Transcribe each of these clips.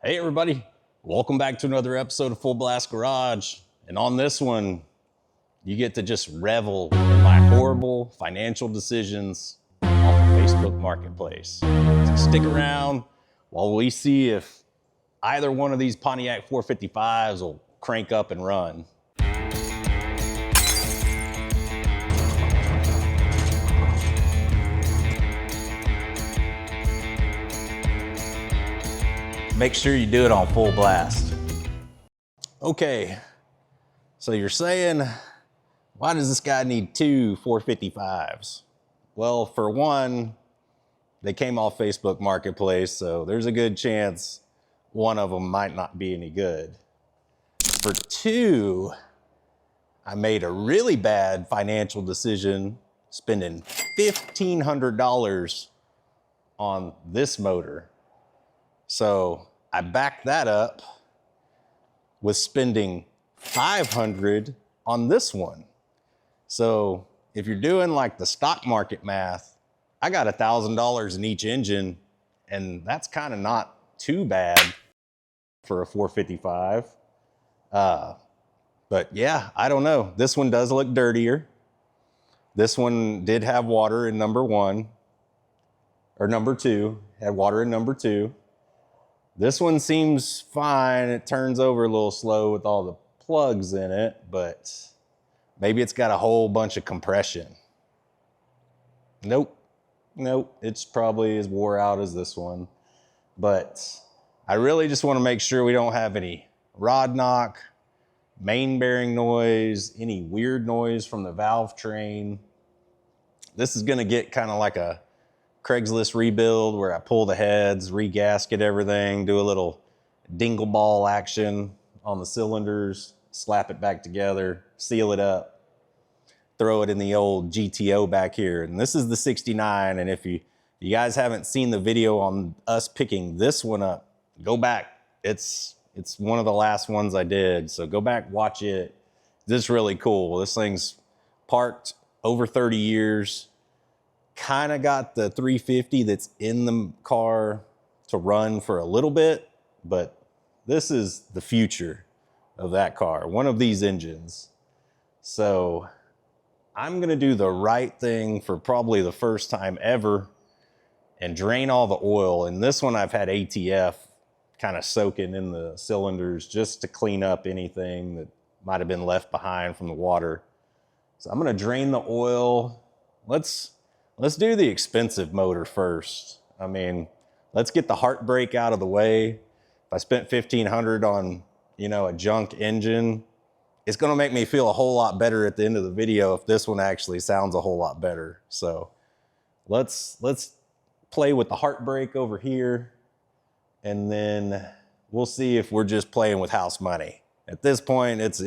Hey everybody, welcome back to another episode of Full Blast Garage. And on this one, you get to just revel in my horrible financial decisions off of Facebook Marketplace. So stick around while we see if either one of these Pontiac 455s will crank up and run. Make sure you do it on full blast. Okay, so you're saying, why does this guy need two 455s? Well, for one, they came off Facebook Marketplace, so there's a good chance one of them might not be any good. For two, I made a really bad financial decision spending $1,500 on this motor. So I backed that up with spending $500 on this one. So if you're doing like the stock market math, I got $1,000 in each engine, and that's kind of not too bad for a 455. But yeah, I don't know. This one does look dirtier. This one did have water in number one, or number two, had water in number two. This one seems fine. It turns over a little slow with all the plugs in it, but maybe it's got a whole bunch of compression. Nope, it's probably as wore out as this one. But I really just want to make sure we don't have any rod knock, main bearing noise, any weird noise from the valve train. This is going to get kind of like a Craigslist rebuild where I pull the heads, re-gasket everything, do a little dingle ball action on the cylinders, slap it back together, seal it up, throw it in the old GTO back here. And this is the 69. And if you guys haven't seen the video on us picking this one up, go back. It's one of the last ones I did. So go back, watch it. This is really cool. This thing's parked over 30 years. Kind of got the 350 that's in the car to run for a little bit, but this is the future of that car, one of these engines. So I'm gonna do the right thing for probably the first time ever and drain all the oil. And this one I've had ATF kind of soaking in the cylinders just to clean up anything that might have been left behind from the water. So I'm gonna drain the oil. Let's do the expensive motor first. I mean, let's get the heartbreak out of the way. If I spent $1,500 on, a junk engine, it's gonna make me feel a whole lot better at the end of the video if this one actually sounds a whole lot better. So let's play with the heartbreak over here, and then we'll see if we're just playing with house money. At this point, it's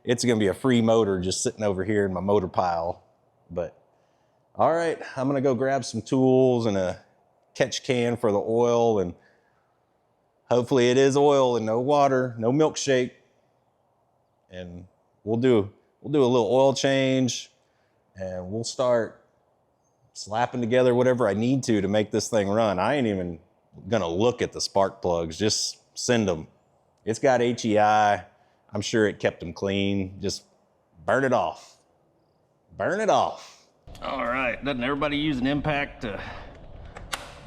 gonna be a free motor just sitting over here in my motor pile. But all right, I'm gonna go grab some tools and a catch can for the oil, and hopefully it is oil and no water, no milkshake. And we'll do a little oil change, and we'll start slapping together whatever I need to make this thing run. I ain't even gonna look at the spark plugs, just send them. It's got HEI, I'm sure it kept them clean. Just burn it off, burn it off. All right, doesn't everybody use an impact to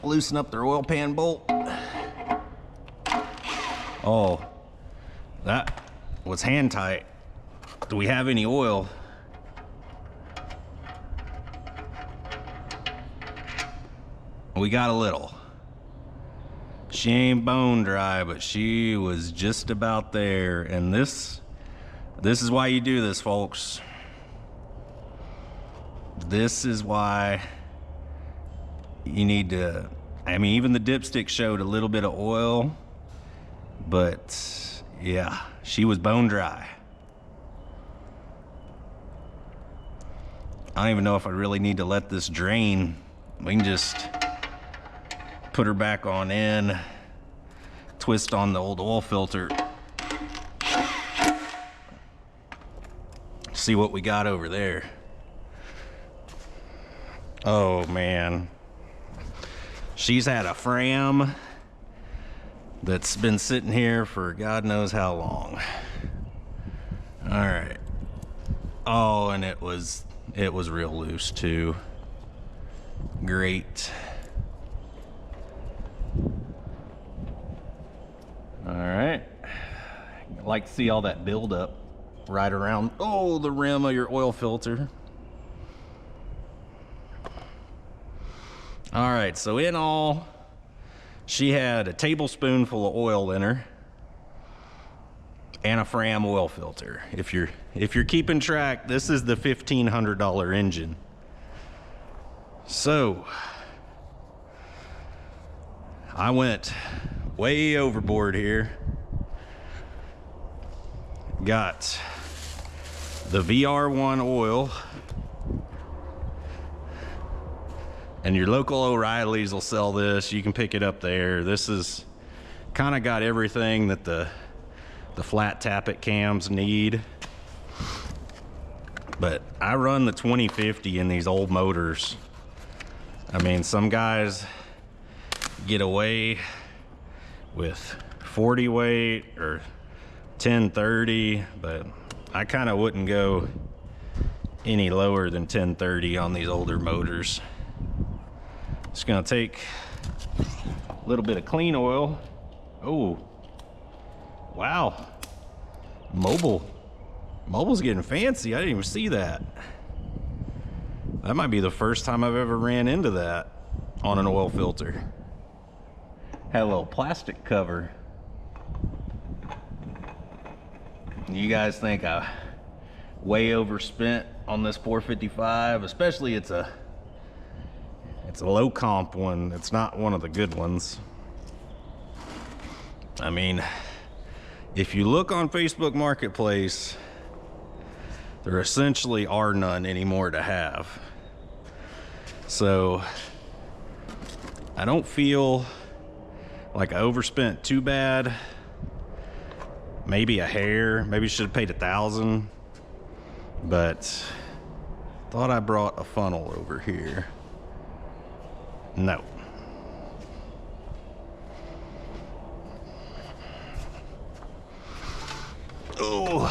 loosen up their oil pan bolt? Oh, that was hand tight. Do we have any oil? We got a little. She ain't bone dry, but she was just about there. And this is why you do this, folks. This is why you need to, even the dipstick showed a little bit of oil, but yeah, she was bone dry. I don't even know if I really need to let this drain. We can just put her back on in, twist on the old oil filter, see what we got over there. Oh man, she's had a Fram that's been sitting here for God knows how long. All right. Oh, and it was real loose too. Great. All right. I like to see all that buildup right around, oh, the rim of your oil filter. All right, so in all, she had a tablespoonful of oil in her and a Fram oil filter. If you're keeping track, this is the $1,500 engine. So I went way overboard here. Got the VR1 oil, and your local O'Reilly's will sell this. You can pick it up there. This is kind of got everything that the flat tappet cams need. But I run the 2050 in these old motors. I mean, some guys get away with 40 weight or 1030, but I kind of wouldn't go any lower than 1030 on these older motors. Just gonna take a little bit of clean oil. Oh, wow. Mobile's getting fancy. I didn't even see that. That might be the first time I've ever ran into that on an oil filter. Had a little plastic cover. You guys think I way overspent on this 455, especially it's a low comp one. It's not one of the good ones. I mean, if you look on Facebook Marketplace, there essentially are none anymore to have. So I don't feel like I overspent too bad. Maybe a hair, maybe should have paid $1,000, but thought I brought a funnel over here. No. Oh.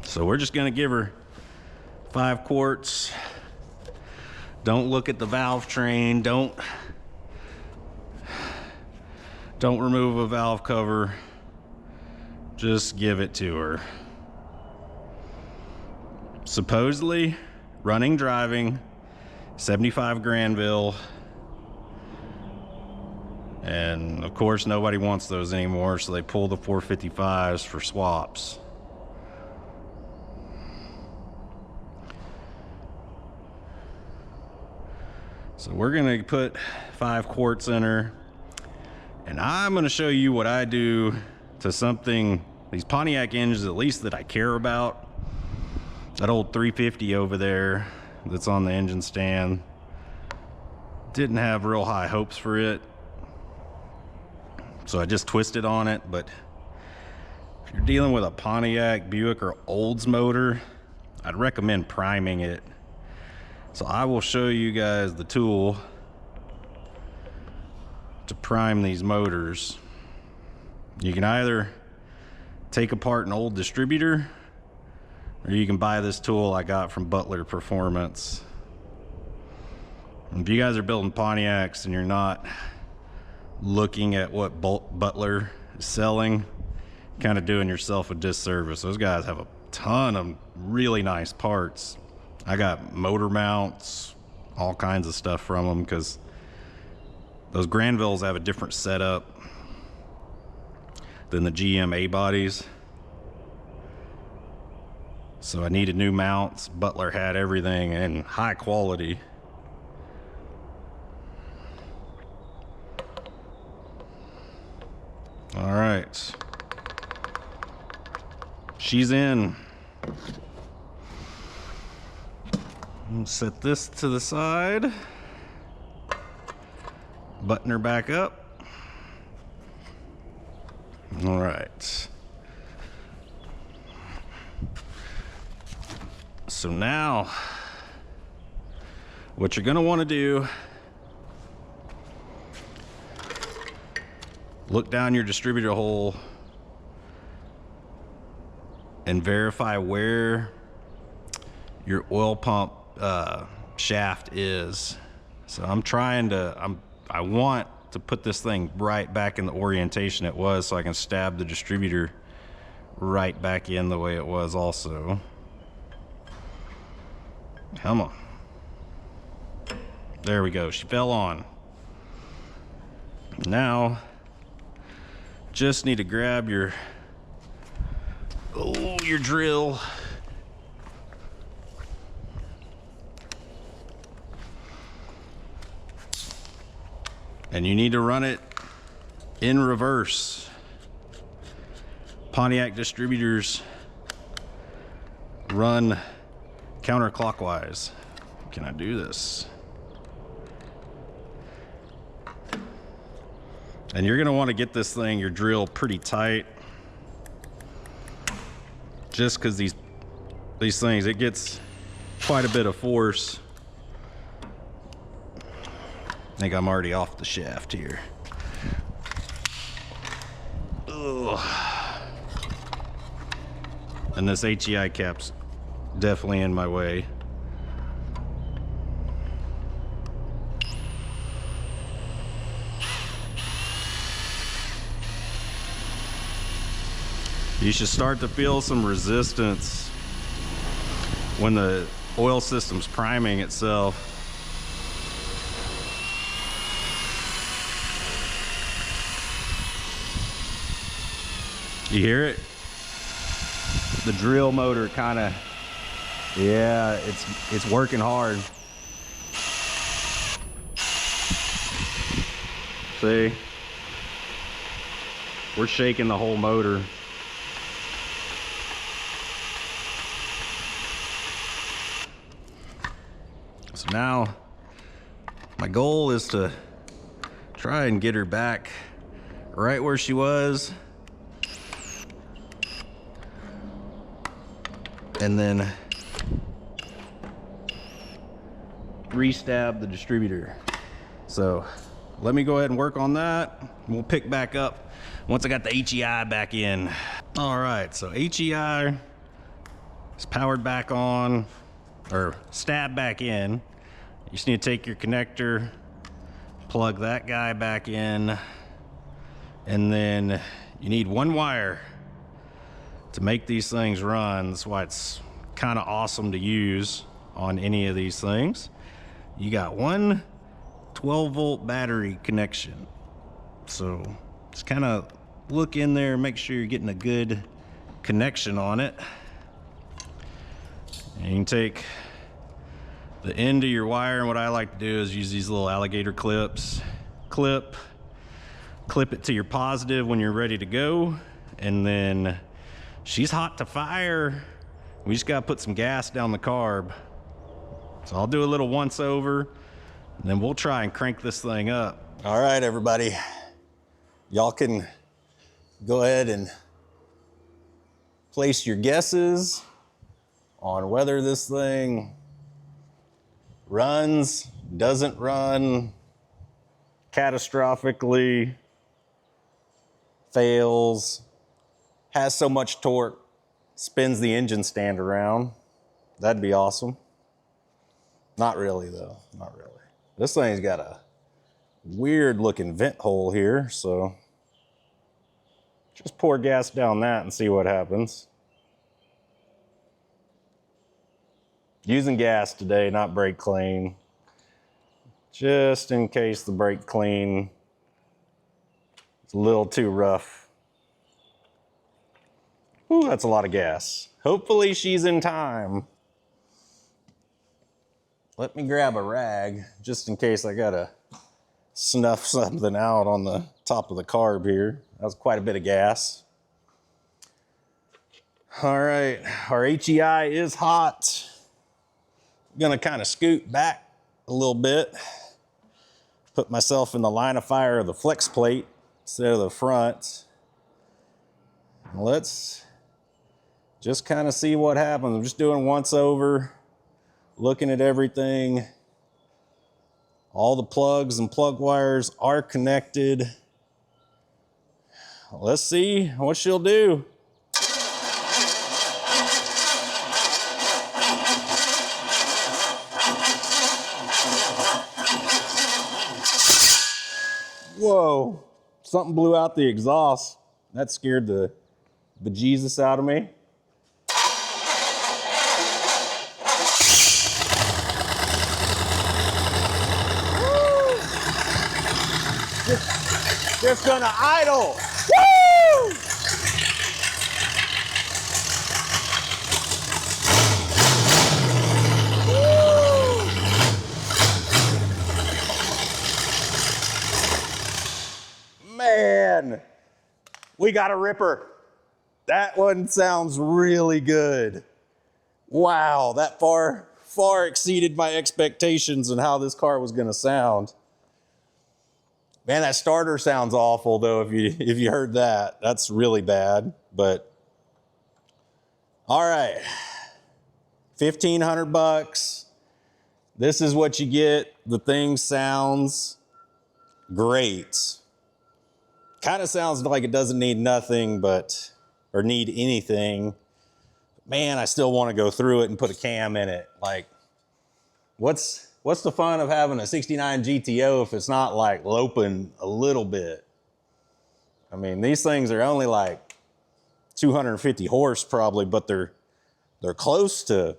So we're just gonna give her 5 quarts. Don't look at the valve train. Don't remove a valve cover. Just give it to her. Supposedly, running, driving, 75 Granville. And of course, nobody wants those anymore, so they pull the 455s for swaps. So we're gonna put 5 quarts in her, and I'm gonna show you what I do to something, these Pontiac engines, at least that I care about. That old 350 over there that's on the engine stand, didn't have real high hopes for it, so I just twisted on it. But if you're dealing with a Pontiac, Buick, or Olds motor, I'd recommend priming it. So I will show you guys the tool to prime these motors. You can either take apart an old Distributor, or you can buy this tool I got from Butler Performance. If you guys are building Pontiacs and you're not looking at what Butler is selling, kind of doing yourself a disservice. Those guys have a ton of really nice parts. I got motor mounts, all kinds of stuff from them, because those Granvilles have a different setup than the GM A bodies. So I needed new mounts. Butler had everything in high quality. All right. She's in. Set this to the side. Button her back up. All right. So now What you're gonna wanna do, look down your distributor hole and verify where your oil pump shaft is. So I want to put this thing right back in the orientation it was so I can stab the distributor right back in the way it was also. Come on. There we go, she fell on. Now, just need to grab your drill. And you need to run it in reverse. Pontiac distributors run counterclockwise. Can I do this? And you're gonna wanna get this thing, your drill, pretty tight. Just because these things, it gets quite a bit of force. I think I'm already off the shaft here. Ugh. And this HEI cap's definitely in my way. You should start to feel some resistance when the oil system's priming itself. You hear it? The drill motor kind of, yeah, it's working hard. See? We're shaking the whole motor. So now my goal is to try and get her back right where she was, and then re-stab the distributor. So let me go ahead and work on that. We'll pick back up once I got the HEI back in. All right, so HEI is powered back on, or stabbed back in. You just need to take your connector, plug that guy back in, and then you need one wire to make these things run. That's why it's kind of awesome to use on any of these things. You got one 12-volt battery connection. So just kind of look in there, make sure you're getting a good connection on it. And you can take the end of your wire, and what I like to do is use these little alligator clips. Clip it to your positive when you're ready to go, and then she's hot to fire. We just gotta put some gas down the carb. So I'll do a little once over, and then we'll try and crank this thing up. All right, everybody. Y'all can go ahead and place your guesses on whether this thing runs, doesn't run, catastrophically fails, has so much torque, spins the engine stand around. That'd be awesome. Not really though, not really. This thing's got a weird looking vent hole here, so just pour gas down that and see what happens. Using gas today, not brake clean. Just in case the brake clean is a little too rough. Ooh, that's a lot of gas. Hopefully she's in time. Let me grab a rag, just in case I gotta snuff something out on the top of the carb here. That was quite a bit of gas. All right, our HEI is hot. I'm gonna kind of scoot back a little bit, put myself in the line of fire of the flex plate instead of the front. Let's just kind of see what happens. I'm just doing once over, looking at everything, All the plugs and plug wires are connected. Let's see what she'll do. Whoa, something blew out the exhaust. That scared the bejesus out of me. Just gonna idle. Woo! Man, we got a ripper. That one sounds really good. Wow, that far exceeded my expectations on how this car was gonna sound. Man, that starter sounds awful though. If you heard that, that's really bad. But all right, 1,500 bucks. This is what you get. The thing sounds great. Kind of sounds like it doesn't need nothing, or need anything. Man, I still want to go through it and put a cam in it. Like, what's the fun of having a 69 GTO if it's not like loping a little bit? I mean, these things are only like 250 horse probably, but they're close to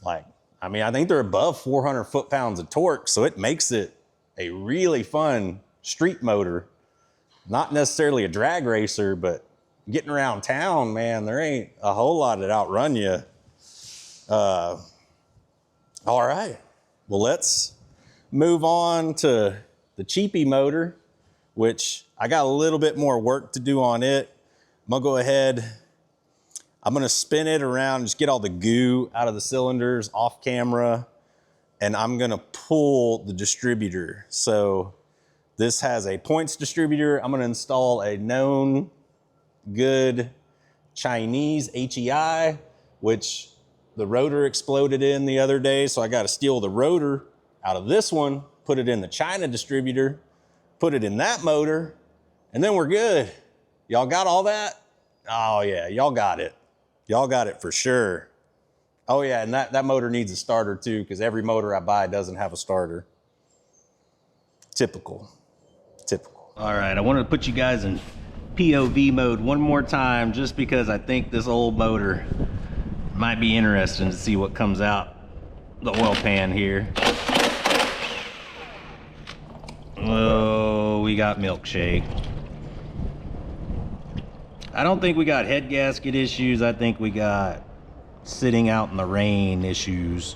like, I mean, I think they're above 400 foot-pounds of torque, so it makes it a really fun street motor. Not necessarily a drag racer, but getting around town, man, there ain't a whole lot that outrun you. All right. Well, let's move on to the cheapy motor, which I got a little bit more work to do on it. I'm gonna go ahead, I'm gonna spin it around, just get all the goo out of the cylinders off camera, and I'm gonna pull the distributor. So this has a points distributor. I'm gonna install a known good Chinese HEI, which the rotor exploded in the other day, so I got to steal the rotor out of this one, put it in the China distributor, put it in that motor, and then we're good. Y'all got all that? Oh yeah, y'all got it. Y'all got it for sure. Oh yeah, and that motor needs a starter too, because every motor I buy doesn't have a starter. Typical. All right, I wanted to put you guys in POV mode one more time, just because I think this old motor might be interesting to see what comes out the oil pan here. Oh, we got Milkshake. I don't think we got head gasket issues. I think we got sitting out in the rain issues.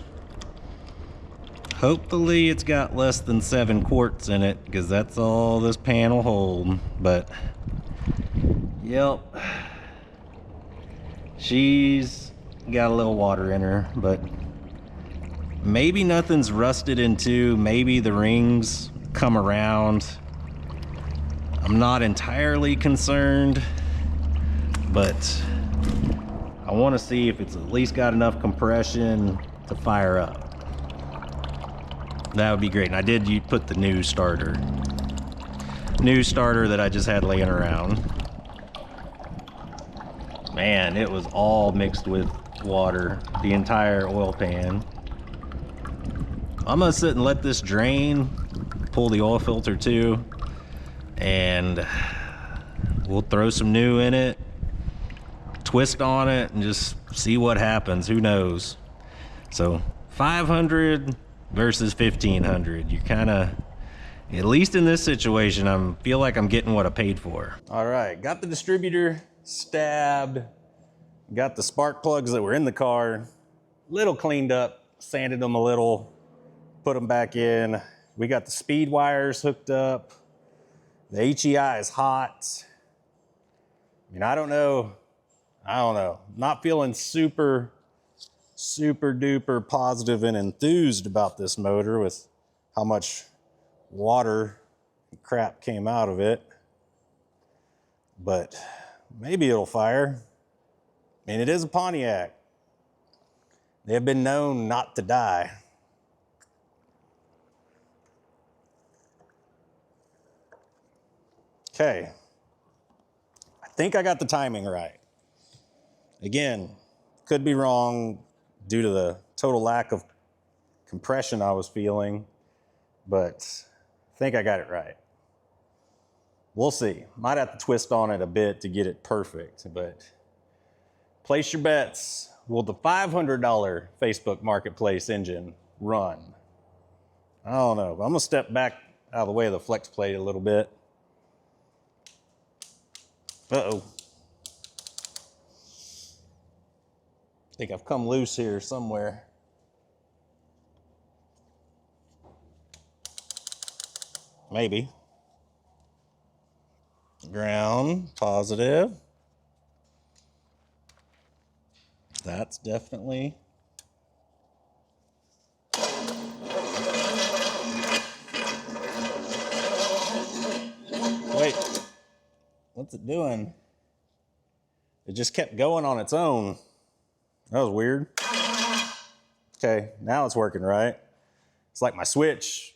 Hopefully it's got less than 7 quarts in it, because that's all this pan will hold. But yep, she's got a little water in her, but maybe nothing's rusted into. Maybe the rings come around. I'm not entirely concerned, but I want to see if it's at least got enough compression to fire up. That would be great. And I did put the new starter that I just had laying around. Man, it was all mixed with water, the entire oil pan. I'm gonna sit and let this drain, pull the oil filter too, and we'll throw some new in it, twist on it, and just see what happens. Who knows? So 500 versus 1,500. You kind of, at least in this situation, I feel like I'm getting what I paid for. All right, got the distributor stabbed, got the spark plugs that were in the car, little cleaned up, sanded them a little, put them back in. We got the speed wires hooked up. The HEI is hot. I mean, I don't know. Not feeling super duper positive and enthused about this motor with how much water and crap came out of it. But maybe it'll fire. I mean, it is a Pontiac. They have been known not to die. Okay. I think I got the timing right. Again, could be wrong due to the total lack of compression I was feeling, but I think I got it right. We'll see. Might have to twist on it a bit to get it perfect, but place your bets. Will the $500 Facebook Marketplace engine run? I don't know. I'm gonna step back out of the way of the flex plate a little bit. Uh-oh. I think I've come loose here somewhere. Maybe. Ground, positive. That's definitely. Wait, what's it doing? It just kept going on its own. That was weird. Okay, now it's working right. It's like my switch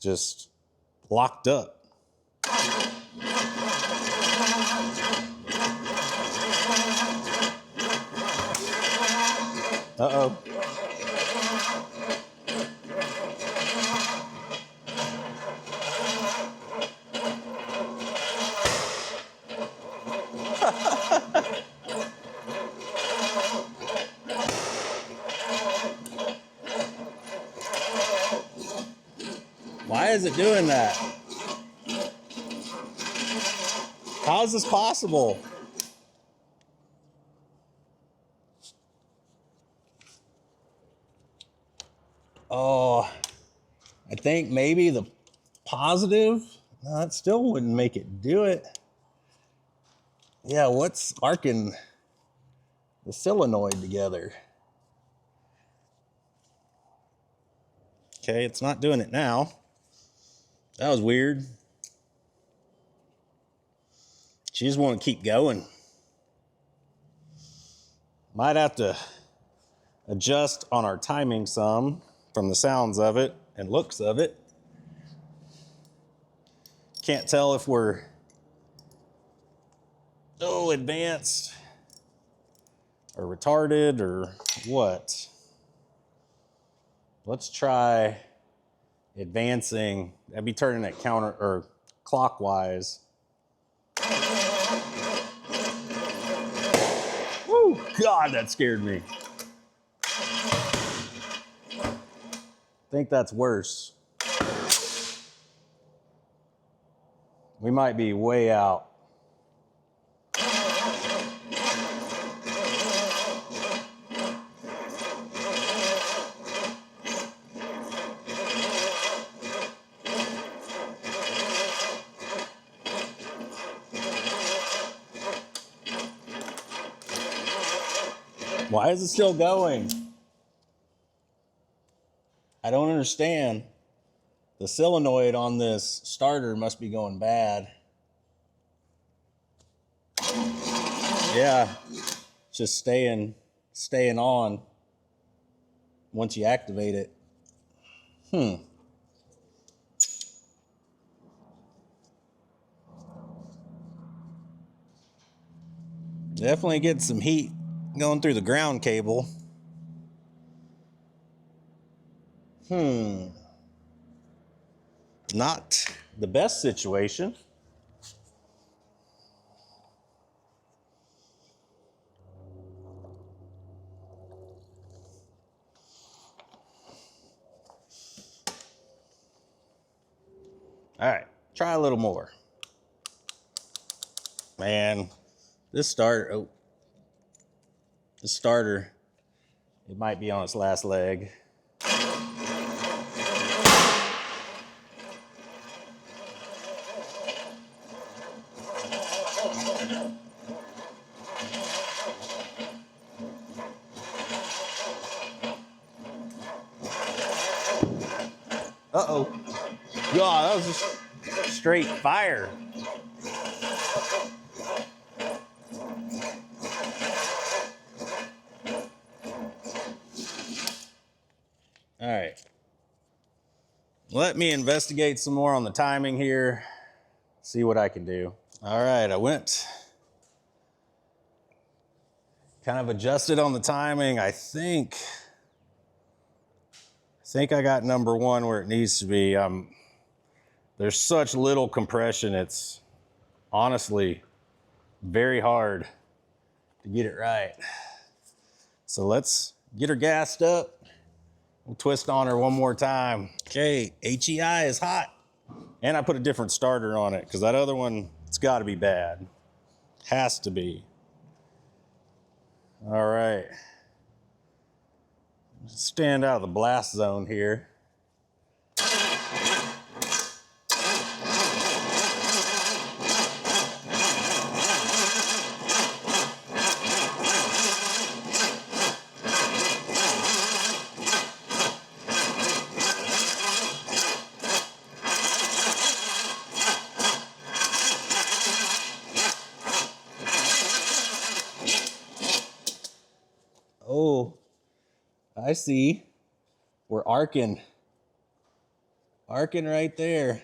just locked up. Uh-oh. Why is it doing that? How is this possible? Oh, I think maybe the positive. No, that still wouldn't make it do it. Yeah, what's arcing the solenoid together? Okay, it's not doing it now. That was weird. She just want to keep going. Might have to adjust on our timing some from the sounds of it and looks of it. Can't tell if we're advanced or retarded or what. Let's try advancing. That'd be turning it counter or clockwise. Woo, God, that scared me. I think that's worse. We might be way out. Why is it still going? I don't understand. The solenoid on this starter must be going bad. Yeah, it's just staying on once you activate it. Definitely get some heat going through the ground cable. Not the best situation. All right, try a little more. Man, this starter, it might be on its last leg. Uh-oh. God, that was just straight fire. All right. Let me investigate some more on the timing here. see what I can do. All right, I went, kind of adjusted on the timing. I think I got number one where it needs to be. There's such little compression. It's honestly very hard to get it right. So let's get her gassed up. We'll twist on her one more time. Okay, HEI is hot. And I put a different starter on it because that other one, it's got to be bad. Has to be. All right. Stand out of the blast zone here. Oh, I see. We're arcing. Arcing right there.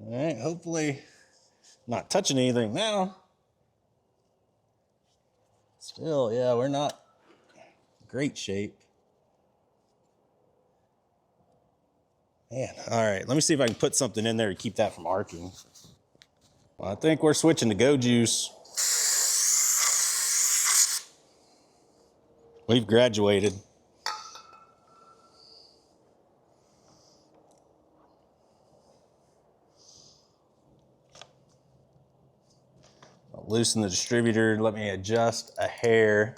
All right, hopefully not touching anything now. Still, yeah, we're not great shape. Man, all right, let me see if I can put something in there to keep that from arcing. Well, I think we're switching to Go Juice. We've graduated. I'll loosen the distributor. Let me adjust a hair.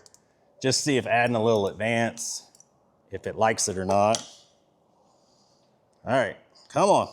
Just see if adding a little advance, if it likes it or not. All right, come on.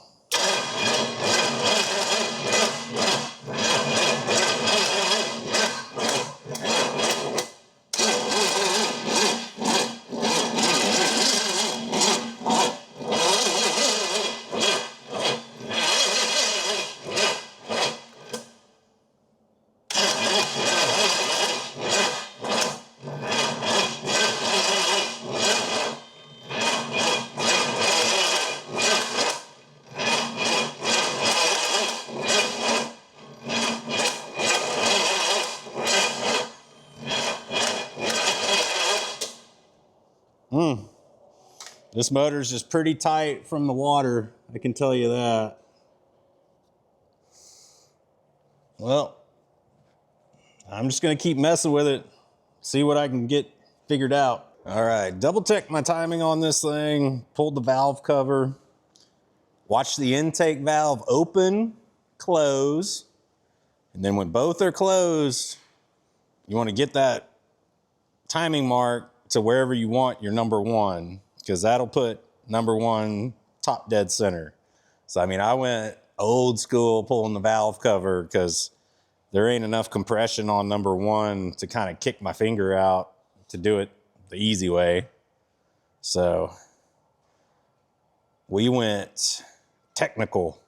This motor's just pretty tight from the water, I can tell you that. Well, I'm just gonna keep messing with it, see what I can get figured out. All right, double check my timing on this thing, pulled the valve cover, watch the intake valve open, close, and then when both are closed, you wanna get that timing mark to wherever you want your number one, because that'll put number one top dead center. So, I mean, I went old school pulling the valve cover because there ain't enough compression on number one to kind of kick my finger out to do it the easy way. So we went technical.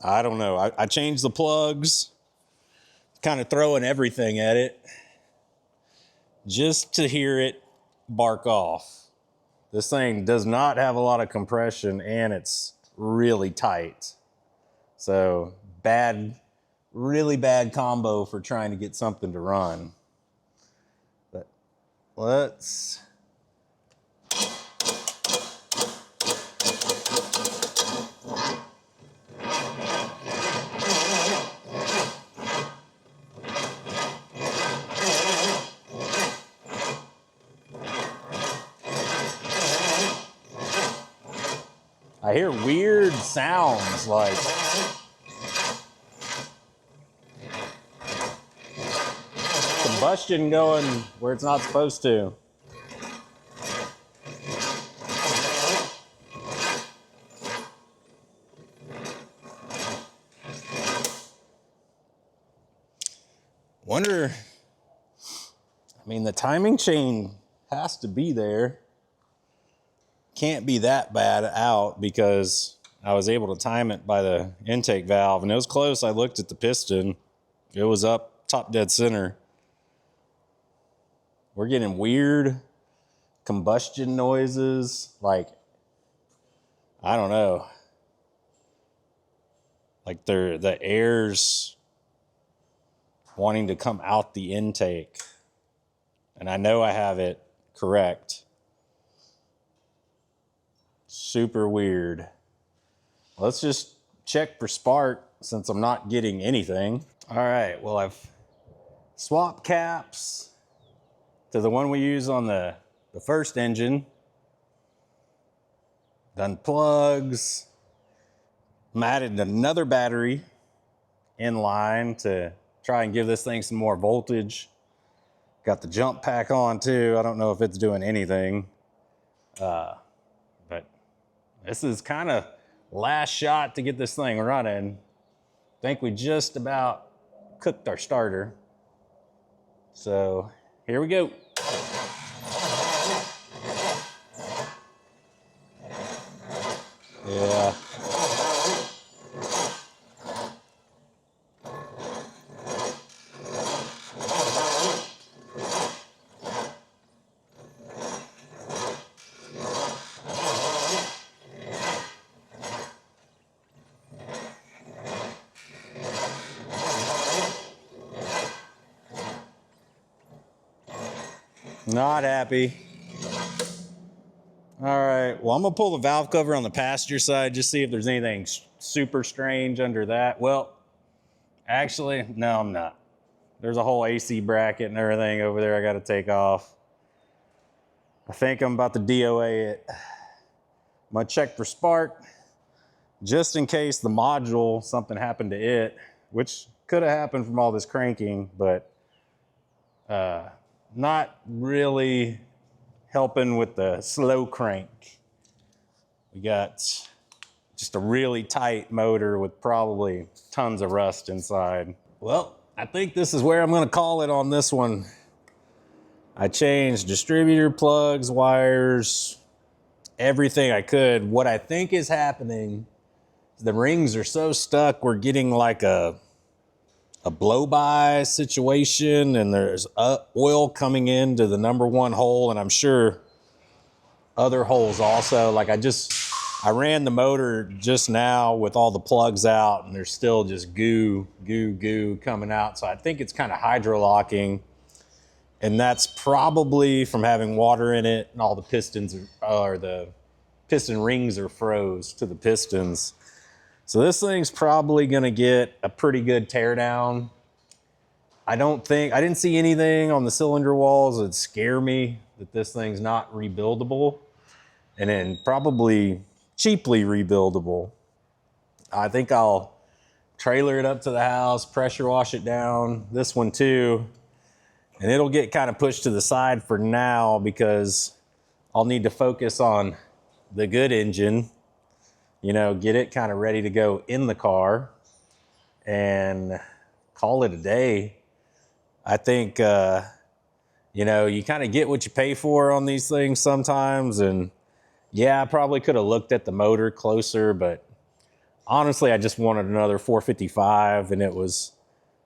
I don't know. I changed the plugs, kind of throwing everything at it just to hear it bark off. This thing does not have a lot of compression and it's really tight. So bad, really bad combo for trying to get something to run. But let's... I hear weird sounds like combustion going where it's not supposed to. Wonder, I mean, the timing chain has to be there. Can't be that bad out because I was able to time it by the intake valve and it was close. I looked at the piston. It was up top dead center. We're getting weird combustion noises. Like, I don't know. Like the air's wanting to come out the intake. And I know I have it correct. Super weird. Let's just check for spark since I'm not getting anything. All right, well, I've swapped caps to the one we use on the first engine. Done plugs. I'm adding another battery in line to try and give this thing some more voltage. Got the jump pack on too. I don't know if it's doing anything. But this is kind of last shot to get this thing running. I think we just about cooked our starter. So here we go. Yeah. Not happy. All right, well, I'm gonna pull the valve cover on the passenger side, just see if there's anything super strange under that. Well, actually, no, I'm not. There's a whole AC bracket and everything over there I gotta take off. I think I'm about to DOA it. I'm gonna check for spark, just in case the module, something happened to it, which could have happened from all this cranking, but not really helping with the slow crank. We got just a really tight motor with probably tons of rust inside. Well, I think this is where I'm gonna call it on this one. I changed distributor, plugs, wires, everything I could. What I think is happening, the rings are so stuck, we're getting like a blow-by situation, and there's oil coming into the number one hole, and I'm sure other holes also. Like I ran the motor just now with all the plugs out, and there's still just goo coming out. So I think it's kind of hydrolocking, and that's probably from having water in it, and all the pistons or the piston rings are froze to the pistons. So this thing's probably gonna get a pretty good tear down. I didn't see anything on the cylinder walls that scare me that this thing's not rebuildable, and then probably cheaply rebuildable. I think I'll trailer it up to the house, pressure wash it down, this one too, and it'll get kind of pushed to the side for now because I'll need to focus on the good engine, you know, get it kind of ready to go in the car and call it a day. I think, you know, you kind of get what you pay for on these things sometimes. And yeah, I probably could have looked at the motor closer, but honestly, I just wanted another 455, and it was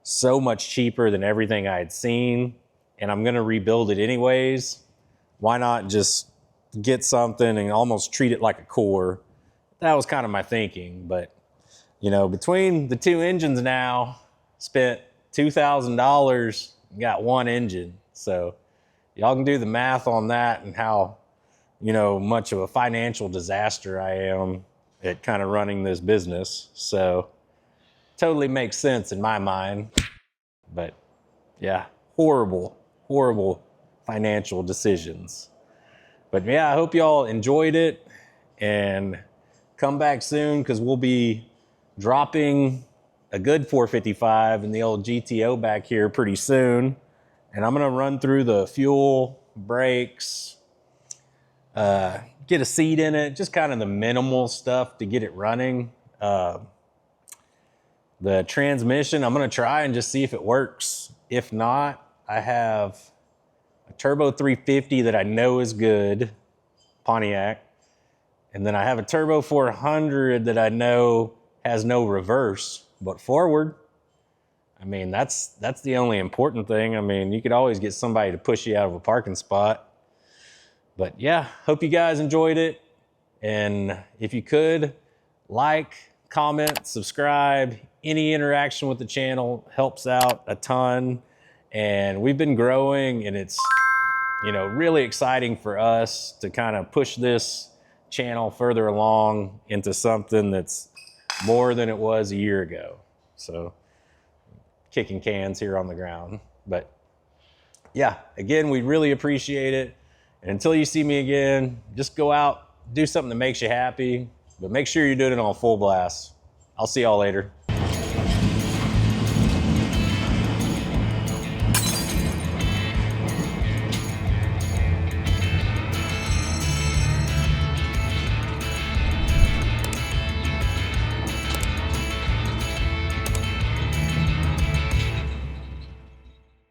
so much cheaper than everything I had seen. And I'm going to rebuild it anyways. Why not just get something and almost treat it like a core? That was kind of my thinking. But, you know, between the two engines now, spent $2,000, got one engine. So y'all can do the math on that and how, you know, much of a financial disaster I am at kind of running this business. So totally makes sense in my mind. But yeah, horrible financial decisions. But yeah, I hope y'all enjoyed it, and come back soon because we'll be dropping a good 455 in the old GTO back here pretty soon. And I'm gonna run through the fuel, brakes, get a seat in it, just kind of the minimal stuff to get it running. The transmission, I'm gonna try and just see if it works. If not, I have a turbo 350 that I know is good, Pontiac. And then I have a turbo 400 that I know has no reverse, but forward. I mean, that's the only important thing. I mean, you could always get somebody to push you out of a parking spot. But yeah, hope you guys enjoyed it. And if you could, like, comment, subscribe. Any interaction with the channel helps out a ton. And we've been growing, and it's, you know, really exciting for us to kind of push this channel further along into something that's more than it was a year ago. So kicking cans here on the ground. But yeah, again, we really appreciate it. And until you see me again, just go out, do something that makes you happy, but make sure you're doing it on full blast. I'll see y'all later.